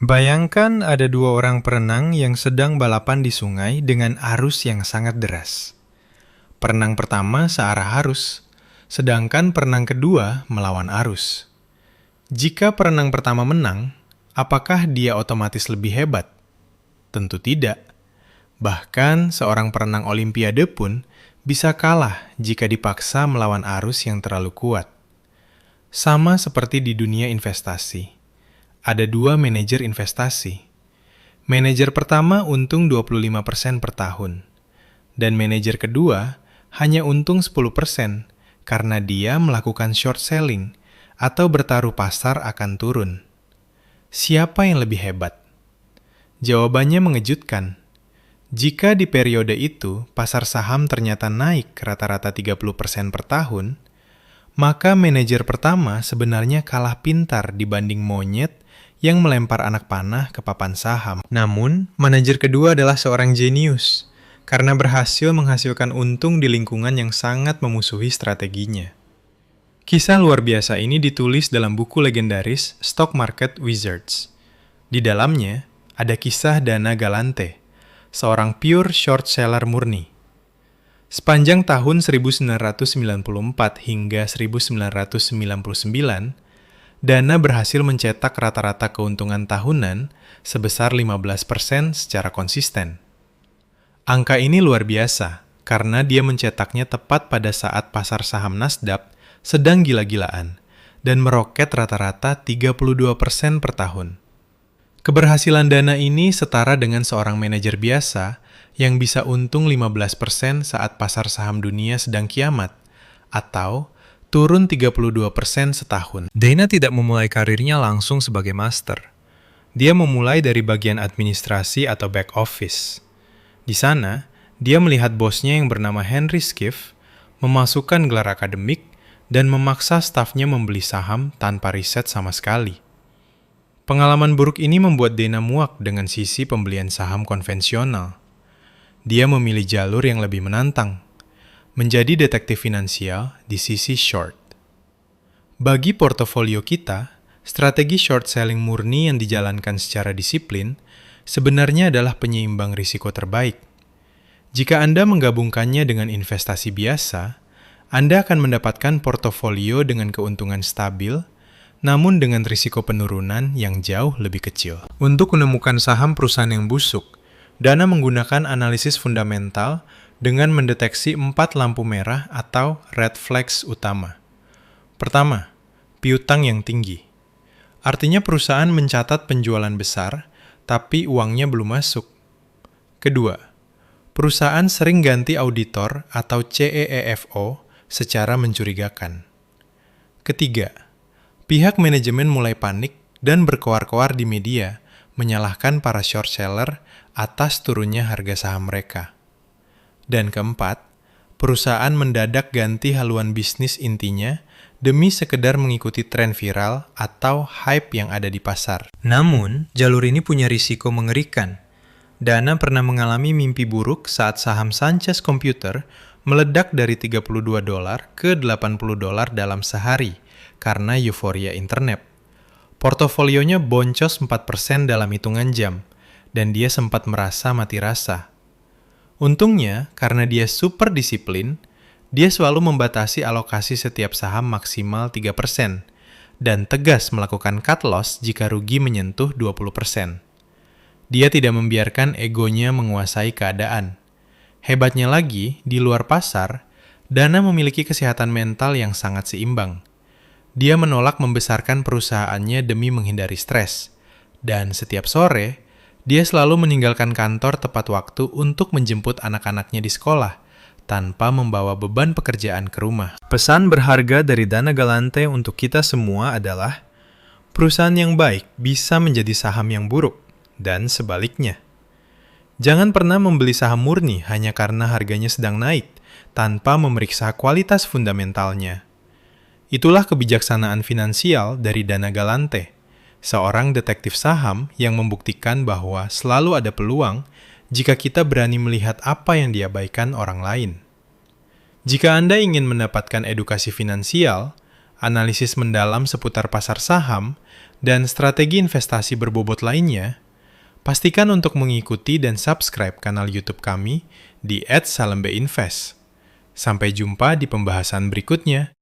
Bayangkan ada dua orang perenang yang sedang balapan di sungai dengan arus yang sangat deras. Perenang pertama searah arus, sedangkan perenang kedua melawan arus. Jika perenang pertama menang, apakah dia otomatis lebih hebat? Tentu tidak. Bahkan seorang perenang Olimpiade pun bisa kalah jika dipaksa melawan arus yang terlalu kuat. Sama seperti di dunia investasi. Ada dua manajer investasi. Manajer pertama untung 25% per tahun. Dan manajer kedua hanya untung 10% karena dia melakukan short selling atau bertaruh pasar akan turun. Siapa yang lebih hebat? Jawabannya mengejutkan. Jika di periode itu pasar saham ternyata naik rata-rata 30% per tahun, maka manajer pertama sebenarnya kalah pintar dibanding monyet yang melempar anak panah ke papan saham. Namun, manajer kedua adalah seorang jenius, karena berhasil menghasilkan untung di lingkungan yang sangat memusuhi strateginya. Kisah luar biasa ini ditulis dalam buku legendaris Stock Market Wizards. Di dalamnya, ada kisah Dana Galante, seorang pure short seller murni. Sepanjang tahun 1994 hingga 1999, Dana berhasil mencetak rata-rata keuntungan tahunan sebesar 15% secara konsisten. Angka ini luar biasa karena dia mencetaknya tepat pada saat pasar saham Nasdaq sedang gila-gilaan dan meroket rata-rata 32% per tahun. Keberhasilan Dana ini setara dengan seorang manajer biasa yang bisa untung 15% saat pasar saham dunia sedang kiamat, atau turun 32% setahun. Dana tidak memulai karirnya langsung sebagai master. Dia memulai dari bagian administrasi atau back office. Di sana, dia melihat bosnya yang bernama Henry Skiff memasukkan gelar akademik dan memaksa stafnya membeli saham tanpa riset sama sekali. Pengalaman buruk ini membuat Dana muak dengan sisi pembelian saham konvensional. Dia memilih jalur yang lebih menantang, menjadi detektif finansial di sisi short. Bagi portofolio kita, strategi short selling murni yang dijalankan secara disiplin sebenarnya adalah penyeimbang risiko terbaik. Jika Anda menggabungkannya dengan investasi biasa, Anda akan mendapatkan portofolio dengan keuntungan stabil, namun dengan risiko penurunan yang jauh lebih kecil. Untuk menemukan saham perusahaan yang busuk, Dana menggunakan analisis fundamental dengan mendeteksi 4 lampu merah atau red flags utama. Pertama, piutang yang tinggi. Artinya perusahaan mencatat penjualan besar, tapi uangnya belum masuk. Kedua, perusahaan sering ganti auditor atau CEEFO secara mencurigakan. Ketiga, pihak manajemen mulai panik dan berkoar-koar di media, menyalahkan para short seller atas turunnya harga saham mereka. Dan keempat, perusahaan mendadak ganti haluan bisnis intinya demi sekedar mengikuti tren viral atau hype yang ada di pasar. Namun, jalur ini punya risiko mengerikan. Dana pernah mengalami mimpi buruk saat saham Sanchez Computer meledak dari $32 ke $80 dalam sehari karena euforia internet. Portofolionya boncos 4% dalam hitungan jam, dan dia sempat merasa mati rasa. Untungnya, karena dia super disiplin, dia selalu membatasi alokasi setiap saham maksimal 3%, dan tegas melakukan cut loss jika rugi menyentuh 20%. Dia tidak membiarkan egonya menguasai keadaan. Hebatnya lagi, di luar pasar, Dana memiliki kesehatan mental yang sangat seimbang. Dia menolak membesarkan perusahaannya demi menghindari stres, dan setiap sore, dia selalu meninggalkan kantor tepat waktu untuk menjemput anak-anaknya di sekolah, tanpa membawa beban pekerjaan ke rumah. Pesan berharga dari Dana Galante untuk kita semua adalah, perusahaan yang baik bisa menjadi saham yang buruk, dan sebaliknya. Jangan pernah membeli saham murni hanya karena harganya sedang naik, tanpa memeriksa kualitas fundamentalnya. Itulah kebijaksanaan finansial dari Dana Galante, seorang detektif saham yang membuktikan bahwa selalu ada peluang jika kita berani melihat apa yang diabaikan orang lain. Jika Anda ingin mendapatkan edukasi finansial, analisis mendalam seputar pasar saham, dan strategi investasi berbobot lainnya, pastikan untuk mengikuti dan subscribe kanal YouTube kami di @salembeinvest. Sampai jumpa di pembahasan berikutnya.